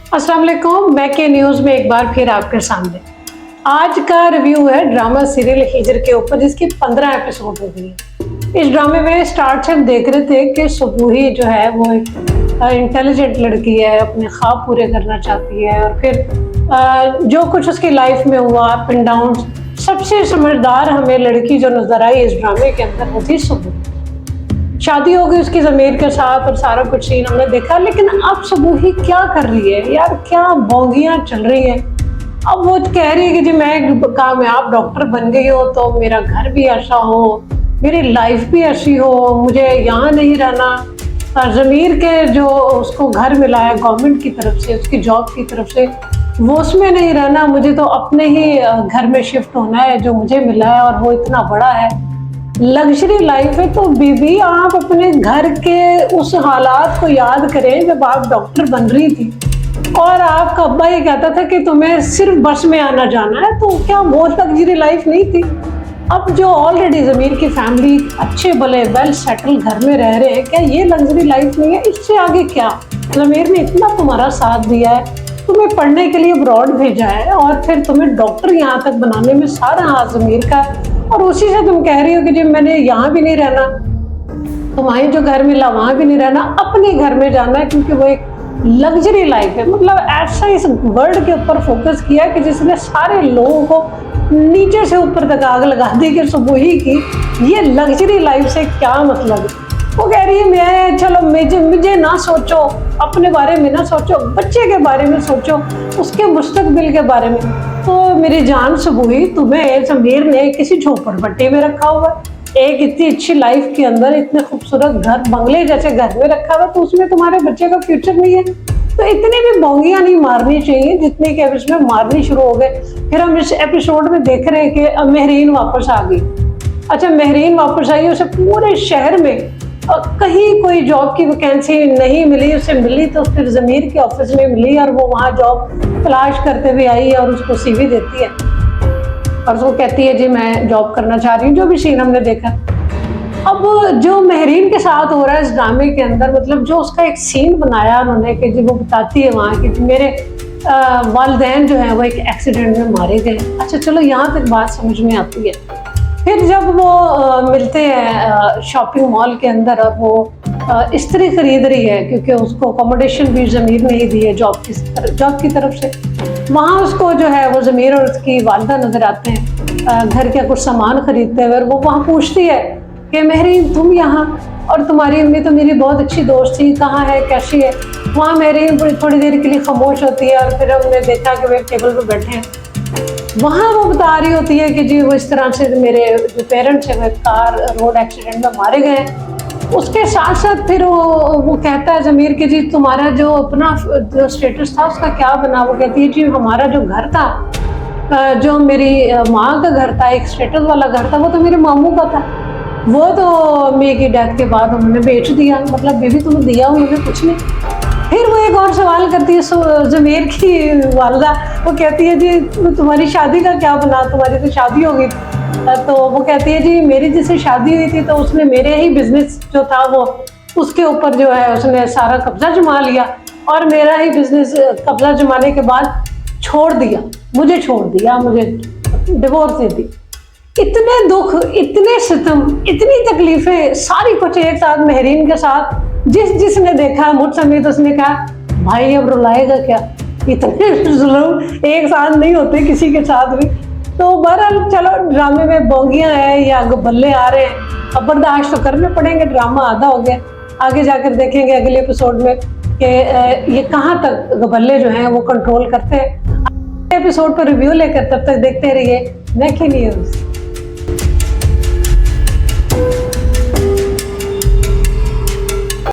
अस्सलाम वालेकुम, मैं के न्यूज़ में एक बार फिर आपके सामने। आज का रिव्यू है ड्रामा सीरियल हिजर के ऊपर, जिसकी 15 एपिसोड हो गई है। इस ड्रामे में स्टार्ट से हम देख रहे थे कि सुबूही जो है वो एक इंटेलिजेंट लड़की है, अपने ख्वाब पूरे करना चाहती है, और फिर जो कुछ उसकी लाइफ में हुआ अप एंड डाउन, सबसे समझदार हमें लड़की जो नजर आई इस ड्रामे के अंदर वो थी सुबूही। शादी हो गई उसकी ज़मीर के साथ और सारा कुछ सीन हमने देखा, लेकिन अब सुबूही क्या कर रही है यार, क्या बोंगियां चल रही हैं। अब वो कह रही है कि जी मैं एक कामयाब डॉक्टर बन गई हो तो मेरा घर भी ऐसा हो, मेरी लाइफ भी ऐसी हो, मुझे यहाँ नहीं रहना। ज़मीर के जो उसको घर मिला है गवर्नमेंट की तरफ से, उसकी जॉब की तरफ से, वो उसमें नहीं रहना, मुझे तो अपने ही घर में शिफ्ट होना है जो मुझे मिला है, और वो इतना बड़ा है, लग्जरी लाइफ है। तो बीबी आप अपने घर के उस हालात को याद करें जब आप डॉक्टर बन रही थी और आपका अब्बा ये कहता था कि तुम्हें सिर्फ बस में आना जाना है, तो क्या वो लग्जरी लाइफ नहीं थी? अब जो ऑलरेडी ज़मीर की फैमिली अच्छे भले वेल सेटल घर में रह रहे हैं, क्या ये लग्जरी लाइफ नहीं है? इससे आगे क्या? ज़मीर ने इतना तुम्हारा साथ दिया है, तुम्हें पढ़ने के लिए अब्रॉड भेजा है, और फिर तुम्हें डॉक्टर यहाँ तक बनाने में सारा हाथ ज़मीर का, और उसी से तुम कह रही हो कि जी मैंने यहाँ भी नहीं रहना, तुम्हारी जो घर मिला वहां भी नहीं रहना, अपने घर में जाना है, क्योंकि वो एक लग्जरी लाइफ है। मतलब ऐसा इस वर्ड के ऊपर फोकस किया कि जिसने सारे लोगों को नीचे से ऊपर तक आग लगा दी कि सुबूही की ये लग्जरी लाइफ से क्या मतलब है। वो कह रही है मैं चलो मुझे ना सोचो, अपने बारे में ना सोचो, बच्चे के बारे में सोचो, उसके मुस्तकबिल के बारे में। तो मेरी जान सुबूही, तुम्हें ज़मीर ने किसी झोपड़पट्टी में रखा हुआ है, एक इतनी अच्छी लाइफ के अंदर इतने खूबसूरत घर बंगले जैसे घर में रखा हुआ, तो उसमें तुम्हारे बच्चे का फ्यूचर नहीं है। तो इतनी भी बोंगियां नहीं मारनी चाहिए जितने के इसमें मारनी शुरू हो गए। फिर हम इस एपिसोड में देख रहे हैं कि मेहरीन वापस आ गई। अच्छा, मेहरीन वापस आई, उसे पूरे शहर में कहीं कोई जॉब की वैकेंसी नहीं मिली, उसे मिली तो फिर ज़मीर के ऑफिस में मिली, और वो वहाँ जॉब तलाश करते हुए आई और उसको सीवी देती है और उसको कहती है जी मैं जॉब करना चाह रही हूँ, जो भी सीन हमने देखा। अब जो मेहरीन के साथ हो रहा है इस ड्रामे के अंदर, मतलब जो उसका एक सीन बनाया उन्होंने कि जी वो बताती है वहाँ कि मेरे वालिदैन जो है वो एक एक्सीडेंट में मारे गए। अच्छा चलो, यहाँ तक बात समझ में आती है। फिर जब वो मिलते हैं शॉपिंग मॉल के अंदर, और वो इस्त्री खरीद रही है क्योंकि उसको अकोमोडेशन भी ज़मीर ने ही दी है जॉब की तरफ से। वहाँ उसको जो है वो ज़मीर और उसकी वालिदा नज़र आते हैं घर के कुछ सामान खरीदते हुए, और वो वहाँ पूछती है कि मेहरीन तुम यहाँ, और तुम्हारी अम्मी तो मेरी बहुत अच्छी दोस्त थी, कहाँ है, कैसी है? वहाँ मेहरीन थोड़ी देर के लिए खामोश होती है, और फिर हमने देखा कि वे टेबल पर बैठे हैं। वहाँ वो बता रही होती है कि जी वो इस तरह से मेरे जो पेरेंट्स हैं वो कार रोड एक्सीडेंट में मारे गए। उसके साथ साथ फिर वो कहता है ज़मीर कि जी तुम्हारा जो अपना जो स्टेटस था उसका क्या बना? वो कहती है जी हमारा जो घर था, जो मेरी माँ का घर था, एक स्टेटस वाला घर था, वो तो मेरे मामू का था, वो तो अम्मी की डेथ के बाद उन्होंने बेच दिया। मतलब बेबी तुम्हें दिया उन्होंने कुछ नहीं। फिर वो एक और सवाल करती है ज़मीर की वालिदा, वो कहती है जी तुम्हारी शादी का क्या बना, तुम्हारी तो शादी हो गई। तो वो कहती है जी मेरी जिससे शादी हुई थी तो उसने मेरे ही बिजनेस जो था वो उसके ऊपर जो है उसने सारा कब्जा जमा लिया, और मेरा ही बिजनेस कब्जा जमाने के बाद छोड़ दिया, मुझे डिवोर्स दे दी। इतने दुख, इतने सितम, इतनी तकलीफें, सारी कुछ एक साथ मेहरीन के साथ। जिसने देखा मुझसे समेत उसने कहा भाई अब रुलाएगा क्या, इतने जुल्म एक साथ नहीं होते किसी के साथ भी। तो बहरहाल चलो, ड्रामे में बोंगियां हैं या गबल्ले आ रहे हैं, अब बर्दाश्त तो करने पड़ेंगे, ड्रामा आधा हो गया। आगे जाकर देखेंगे अगले एपिसोड में कि ये कहाँ तक गबल्ले जो हैं वो कंट्रोल करते हैं। एपिसोड पर रिव्यू लेकर तब तक देखते रहिए नेकी न्यूज़।